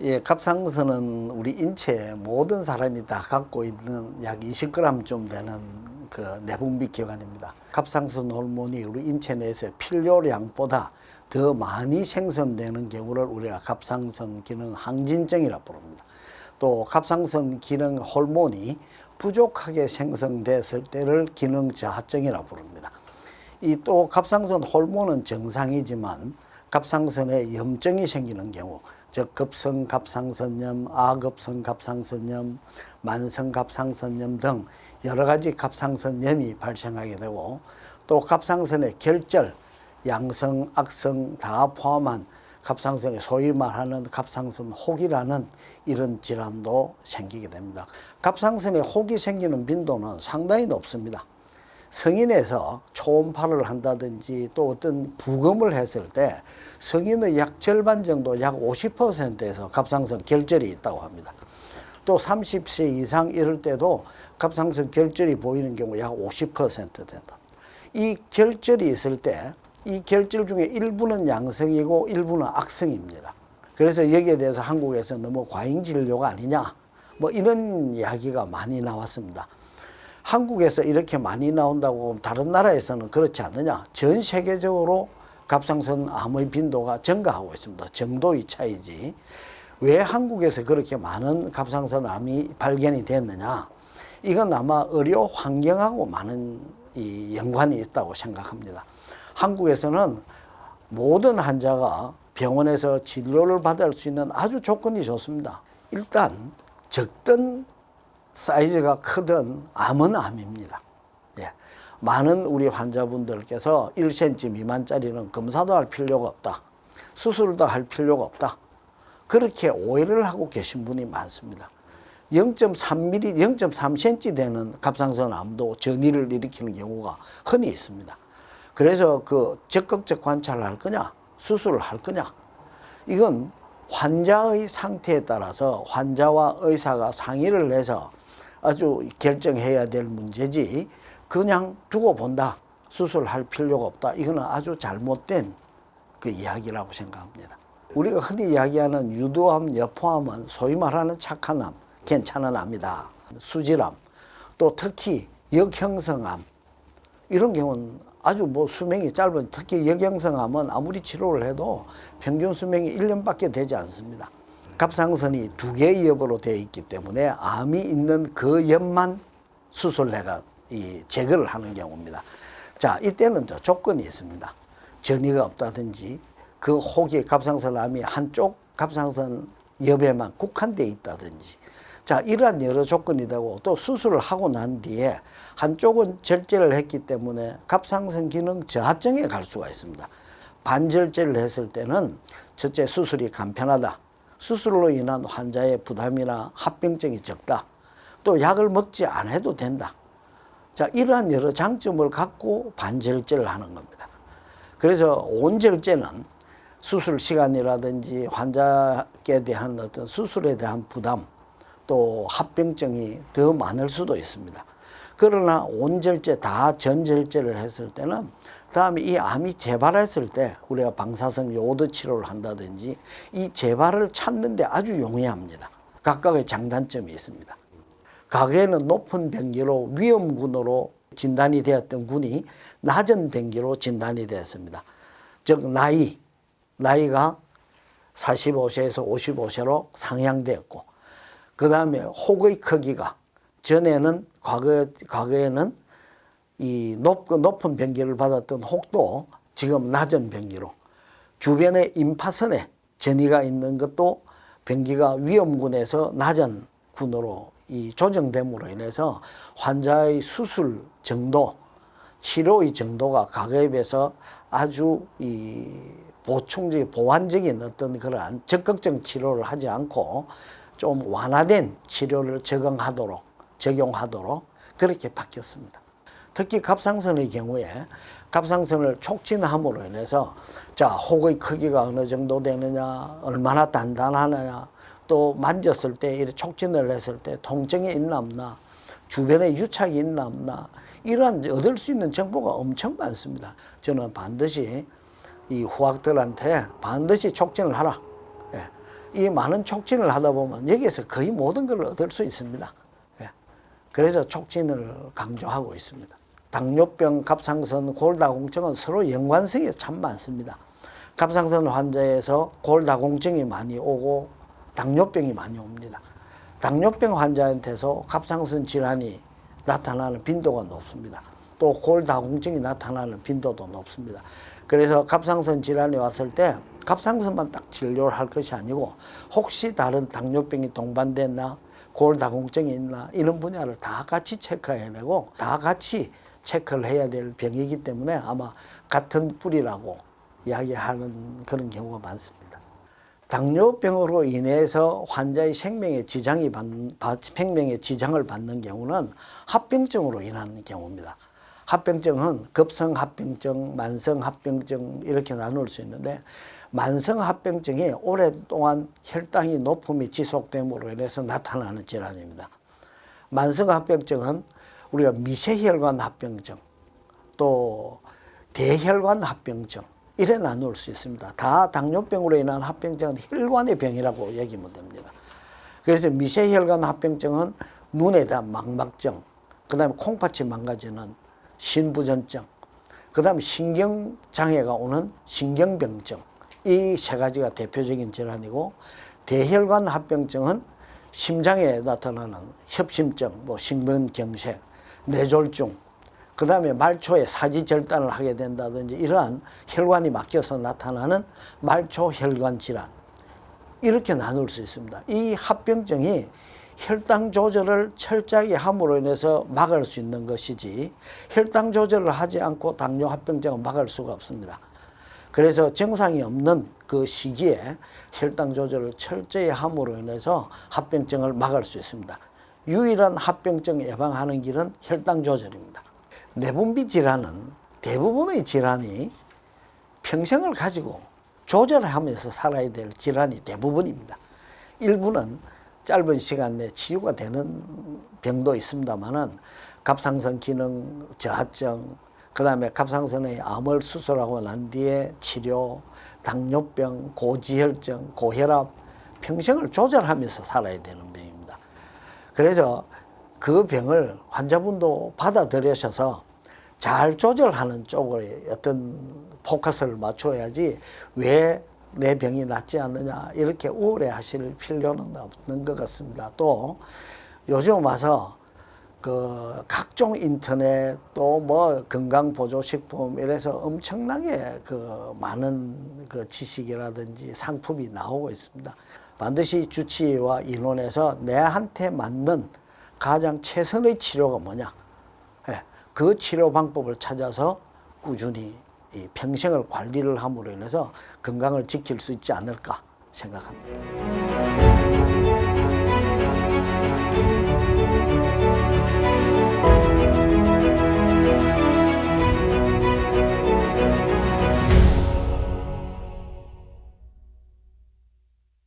예, 갑상선은 우리 인체 모든 사람이 다 갖고 있는 약 20g쯤 되는 그 내분비 기관입니다. 갑상선 호르몬이 우리 인체 내에서 필요량보다 더 많이 생성되는 경우를 우리가 갑상선 기능 항진증이라 부릅니다. 또 갑상선 기능 호르몬이 부족하게 생성됐을 때를 기능 저하증이라 부릅니다. 이 또 갑상선 호르몬은 정상이지만 갑상선에 염증이 생기는 경우, 즉 급성 갑상선염, 아급성 갑상선염, 만성 갑상선염 등 여러 가지 갑상선염이 발생하게 되고, 또 갑상선의 결절, 양성, 악성 다 포함한 갑상선에 소위 말하는 갑상선 혹이라는 이런 질환도 생기게 됩니다. 갑상선에 혹이 생기는 빈도는 상당히 높습니다. 성인에서 초음파를 한다든지 또 어떤 부검을 했을 때 성인의 약 절반 정도, 약 50%에서 갑상선 결절이 있다고 합니다. 또 30세 이상 이럴 때도 갑상선 결절이 보이는 경우 약 50% 된다. 이 결절이 있을 때 이 결절 중에 일부는 양성이고 일부는 악성입니다. 그래서 여기에 대해서 한국에서 너무 과잉 진료가 아니냐, 뭐 이런 이야기가 많이 나왔습니다. 한국에서 이렇게 많이 나온다고 다른 나라에서는 그렇지 않느냐? 전 세계적으로 갑상선 암의 빈도가 증가하고 있습니다. 정도의 차이지. 왜 한국에서 그렇게 많은 갑상선 암이 발견이 됐느냐? 이건 아마 의료 환경하고 많은 연관이 있다고 생각합니다. 한국에서는 모든 환자가 병원에서 진료를 받을 수 있는 아주 조건이 좋습니다. 일단 적던 사이즈가 크든 암은 암입니다. 예. 많은 우리 환자분들께서 1cm 미만짜리는 검사도 할 필요가 없다, 수술도 할 필요가 없다, 그렇게 오해를 하고 계신 분이 많습니다. 0.3mm, 0.3cm 되는 갑상선 암도 전이를 일으키는 경우가 흔히 있습니다. 그래서 그 적극적 관찰을 할 거냐, 수술을 할 거냐, 이건 환자의 상태에 따라서 환자와 의사가 상의를 해서 아주 결정해야 될 문제지, 그냥 두고 본다, 수술할 필요가 없다, 이거는 아주 잘못된 그 이야기라고 생각합니다. 우리가 흔히 이야기하는 유두암, 여포암은 소위 말하는 착한 암, 괜찮은 암이다. 수질암, 또 특히 역형성암, 이런 경우는 아주 뭐 수명이 짧은, 특히 역형성암은 아무리 치료를 해도 평균 수명이 1년밖에 되지 않습니다. 갑상선이 2개의 엽으로 되어 있기 때문에 암이 있는 그 엽만 수술해가 제거를 하는 경우입니다. 자, 이때는 저 조건이 있습니다. 전이가 없다든지 그 혹이 갑상선 암이 한쪽 갑상선 엽에만 국한되어 있다든지, 자, 이러한 여러 조건이 되고, 또 수술을 하고 난 뒤에 한쪽은 절제를 했기 때문에 갑상선 기능 저하증에 갈 수가 있습니다. 반절제를 했을 때는 첫째 수술이 간편하다, 수술로 인한 환자의 부담이나 합병증이 적다, 또 약을 먹지 않아도 된다. 자, 이러한 여러 장점을 갖고 반절제를 하는 겁니다. 그래서 온절제는 수술 시간이라든지 환자에 대한 어떤 수술에 대한 부담, 또 합병증이 더 많을 수도 있습니다. 그러나 온절제, 다 전절제를 했을 때는 다음에 이 암이 재발했을 때 우리가 방사성 요오드 치료를 한다든지 이 재발을 찾는데 아주 용이합니다. 각각의 장단점이 있습니다. 과거에는 높은 병기로 위험군으로 진단이 되었던 군이 낮은 병기로 진단이 되었습니다. 즉 나이가 45세에서 55세로 상향되었고, 그 다음에 혹의 크기가 전에는 과거에는 이 높은 병기를 받았던 혹도 지금 낮은 병기로, 주변의 임파선에 전이가 있는 것도 병기가 위험군에서 낮은 군으로 조정됨으로 인해서 환자의 수술 정도, 치료의 정도가 과거에 비해서 아주 보완적인 어떤 그러한 적극적 치료를 하지 않고 좀 완화된 치료를 적용하도록 그렇게 바뀌었습니다. 특히 갑상선의 경우에 갑상선을 촉진함으로 인해서, 자, 혹의 크기가 어느 정도 되느냐, 얼마나 단단하느냐, 또 만졌을 때 이렇게 촉진을 했을 때 통증이 있나 없나, 주변에 유착이 있나 없나, 이러한 얻을 수 있는 정보가 엄청 많습니다. 저는 반드시 이 후학들한테 반드시 촉진을 하라. 예. 이 많은 촉진을 하다 보면 여기에서 거의 모든 걸 얻을 수 있습니다. 예. 그래서 촉진을 강조하고 있습니다. 당뇨병, 갑상선, 골다공증은 서로 연관성이 참 많습니다. 갑상선 환자에서 골다공증이 많이 오고 당뇨병이 많이 옵니다. 당뇨병 환자한테서 갑상선 질환이 나타나는 빈도가 높습니다. 또 골다공증이 나타나는 빈도도 높습니다. 그래서 갑상선 질환이 왔을 때 갑상선만 딱 진료를 할 것이 아니고 혹시 다른 당뇨병이 동반됐나 골다공증이 있나 이런 분야를 다 같이 체크해야 되고 다 같이 체크를 해야 될 병이기 때문에 아마 같은 뿌리라고 이야기하는 그런 경우가 많습니다. 당뇨병으로 인해서 환자의 생명에 지장을 받는 경우는 합병증으로 인한 경우입니다. 합병증은 급성합병증, 만성합병증 이렇게 나눌 수 있는데 만성합병증이 오랫동안 혈당이 높음이 지속됨으로 인해서 나타나는 질환입니다. 만성합병증은 우리가 미세혈관 합병증, 또 대혈관 합병증 이래 나눌 수 있습니다. 다 당뇨병으로 인한 합병증은 혈관의 병이라고 여기면 됩니다. 그래서 미세혈관 합병증은 눈에 대한 망막증, 그 다음에 콩팥이 망가지는 신부전증, 그 다음에 신경장애가 오는 신경병증 이 세 가지가 대표적인 질환이고 대혈관 합병증은 심장에 나타나는 협심증, 심근경색, 뇌졸중, 그 다음에 말초에 사지절단을 하게 된다든지 이러한 혈관이 막혀서 나타나는 말초혈관 질환 이렇게 나눌 수 있습니다. 이 합병증이 혈당 조절을 철저하게 함으로 인해서 막을 수 있는 것이지 혈당 조절을 하지 않고 당뇨 합병증은 막을 수가 없습니다. 그래서 증상이 없는 그 시기에 혈당 조절을 철저히 함으로 인해서 합병증을 막을 수 있습니다. 유일한 합병증 예방하는 길은 혈당 조절입니다. 내분비 질환은 대부분의 질환이 평생을 가지고 조절하면서 살아야 될 질환이 대부분입니다. 일부는 짧은 시간 내에 치유가 되는 병도 있습니다만은 갑상선 기능 저하증, 그 다음에 갑상선의 암을 수술하고 난 뒤에 치료, 당뇨병, 고지혈증, 고혈압, 평생을 조절하면서 살아야 되는 병입니다. 그래서 그 병을 환자분도 받아들여셔서 잘 조절하는 쪽으로 어떤 포커스를 맞춰야지 왜 내 병이 낫지 않느냐 이렇게 우울해하실 필요는 없는 것 같습니다. 또 요즘 와서 그 각종 인터넷 또 건강보조식품 이래서 엄청나게 그 많은 그 지식이라든지 상품이 나오고 있습니다. 반드시 주치의와 의논해서 내한테 맞는 가장 최선의 치료가 뭐냐, 그 치료 방법을 찾아서 꾸준히 이 평생을 관리를 함으로 인해서 건강을 지킬 수 있지 않을까 생각합니다.